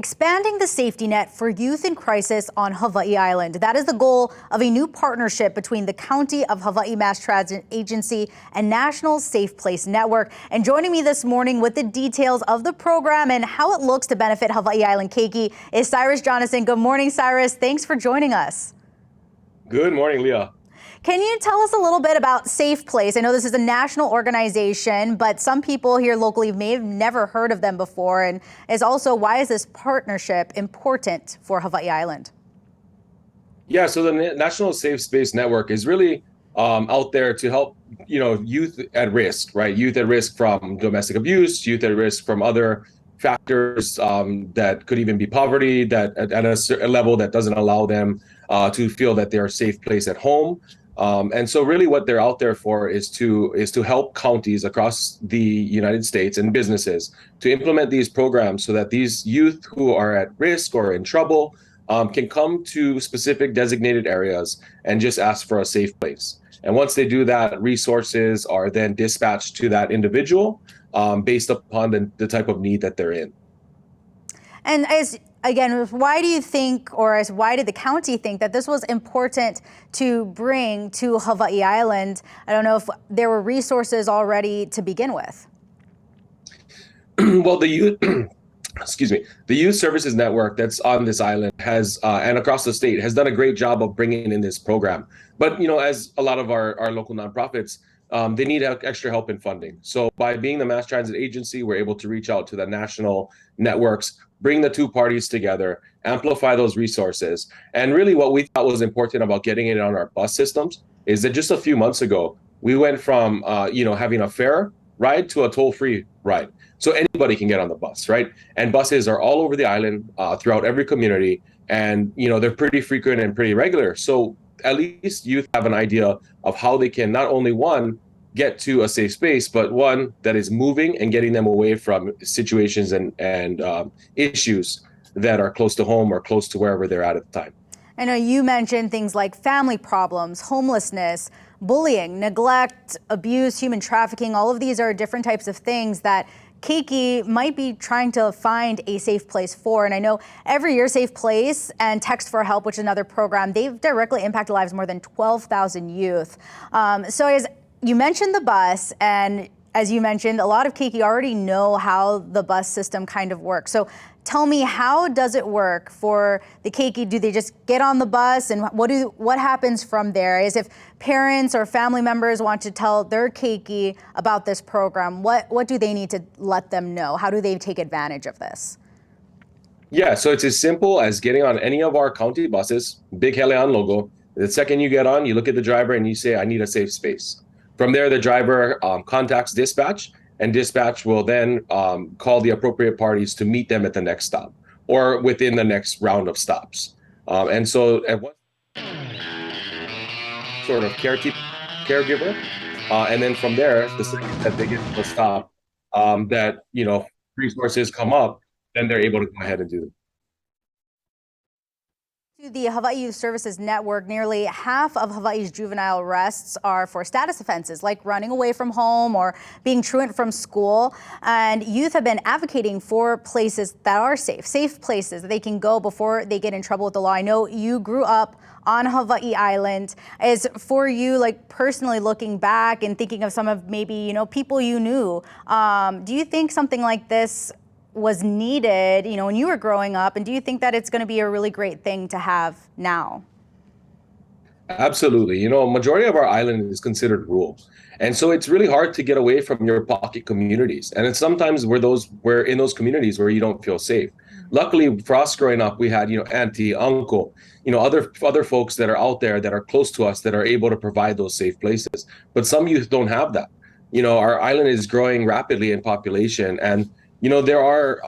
Expanding the safety net for youth in crisis on Hawai'i Island. That is the goal of a new partnership between the County of Hawaii Mass Transit Agency and National Safe Place Network. And joining me this morning with the details of the program and how it looks to benefit Hawai'i Island keiki is Cyrus Johnasen. Good morning, Cyrus. Thanks for joining us. Good morning, Leah. Can you tell us a little bit about Safe Place? I know this is a national organization, but some people here locally may have never heard of them before. And is also, why is this partnership important for Hawai'i Island? Yeah, so the National Safe Space Network is really out there to help, youth at risk, right? Youth at risk from domestic abuse, youth at risk from other factors that could even be poverty, that at a level that doesn't allow them to feel that they're a safe place at home. And so really what they're out there for is to help counties across the United States and businesses to implement these programs so that these youth who are at risk or in trouble can come to specific designated areas and just ask for a safe place. And once they do that, resources are then dispatched to that individual based upon the type of need that they're in. And again, why do you think, or why did the county think that this was important to bring to Hawai'i Island? I don't know if there were resources already to begin with. Well, the youth, the Youth Services Network that's on this island has, and across the state, has done a great job of bringing in this program. But, as a lot of our local nonprofits, they need extra help in funding. So by being the mass transit agency, we're able to reach out to the national networks, bring the two parties together, amplify those resources. And really what we thought was important about getting it on our bus systems is that just a few months ago, we went from, having a fare ride to a toll-free ride. So anybody can get on the bus, right? And buses are all over the island, throughout every community. And, they're pretty frequent and pretty regular. So at least youth have an idea of how they can not only, one, get to a safe space, but one that is moving and getting them away from situations and issues that are close to home or close to wherever they're at the time. I know you mentioned things like family problems, homelessness, bullying, neglect, abuse, human trafficking. All of these are different types of things that keiki might be trying to find a safe place for. And I know every year Safe Place and Text for Help, which is another program, they've directly impacted the lives of more than 12,000 youth. So as you mentioned the bus, and as you mentioned, a lot of keiki already know how the bus system kind of works. So tell me, how does it work for the keiki? Do they just get on the bus, and what happens from there? Is if parents or family members want to tell their keiki about this program, what do they need to let them know? How do they take advantage of this? Yeah, so it's as simple as getting on any of our county buses, big Hele-On logo. The second you get on, you look at the driver and you say, I need a safe space. From there, the driver contacts dispatch, and dispatch will then call the appropriate parties to meet them at the next stop or within the next round of stops. And so at one sort of caregiver, and then from there, the second that they get to the stop, that resources come up, then they're able to go ahead and do it. The Hawaii Youth Services Network, nearly half of Hawaii's juvenile arrests are for status offenses like running away from home or being truant from school. And youth have been advocating for places that are safe places that they can go before they get in trouble with the law. I know you grew up on Hawai'i Island. Is for you, like personally looking back and thinking of some of maybe, people you knew, do you think something like this was needed, when you were growing up, and do you think that it's going to be a really great thing to have now? Absolutely. A majority of our island is considered rural. And so it's really hard to get away from your pocket communities. And it's sometimes we're in those communities where you don't feel safe. Luckily for us growing up, we had, auntie, uncle, other folks that are out there that are close to us that are able to provide those safe places. But some youth don't have that. Our island is growing rapidly in population, and there are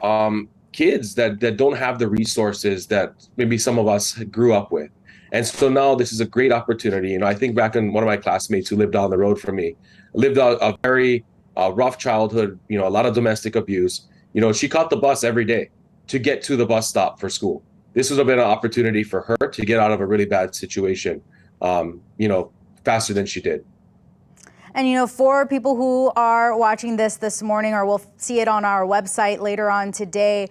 kids that don't have the resources that maybe some of us grew up with. And so now this is a great opportunity. I think back in one of my classmates who lived down the road from me, lived a very rough childhood, a lot of domestic abuse. She caught the bus every day to get to the bus stop for school. This would have been an opportunity for her to get out of a really bad situation, faster than she did. And for people who are watching this morning, or will see it on our website later on today,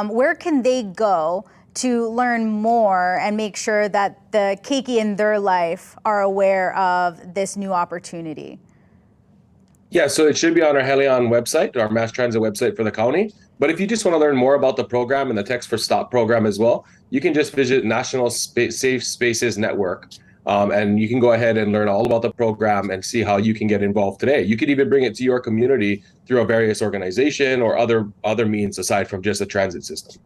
where can they go to learn more and make sure that the keiki in their life are aware of this new opportunity? Yeah, so it should be on our Hele-On website, our mass transit website for the county. But if you just want to learn more about the program and the Text for Stop program as well, you can just visit National Safe Spaces Network. And you can go ahead and learn all about the program and see how you can get involved today. You could even bring it to your community through a various organization or other means aside from just a transit system.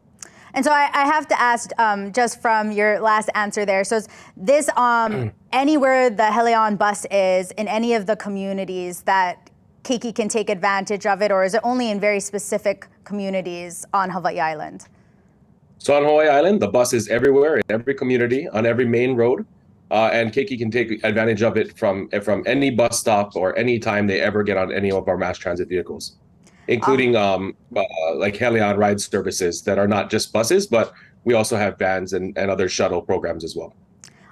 And so I have to ask, just from your last answer there, so is this anywhere the Hele-On bus is in any of the communities that keiki can take advantage of it, or is it only in very specific communities on Hawai'i Island? So on Hawai'i Island, the bus is everywhere, in every community, on every main road, and keiki can take advantage of it from any bus stop or any time they ever get on any of our mass transit vehicles, including like Hele-On ride services that are not just buses, but we also have vans and other shuttle programs as well.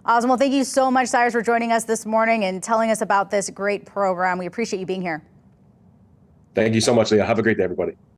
Awesome. Well, thank you so much, Cyrus, for joining us this morning and telling us about this great program. We appreciate you being here. Thank you so much, Leah. Have a great day, everybody.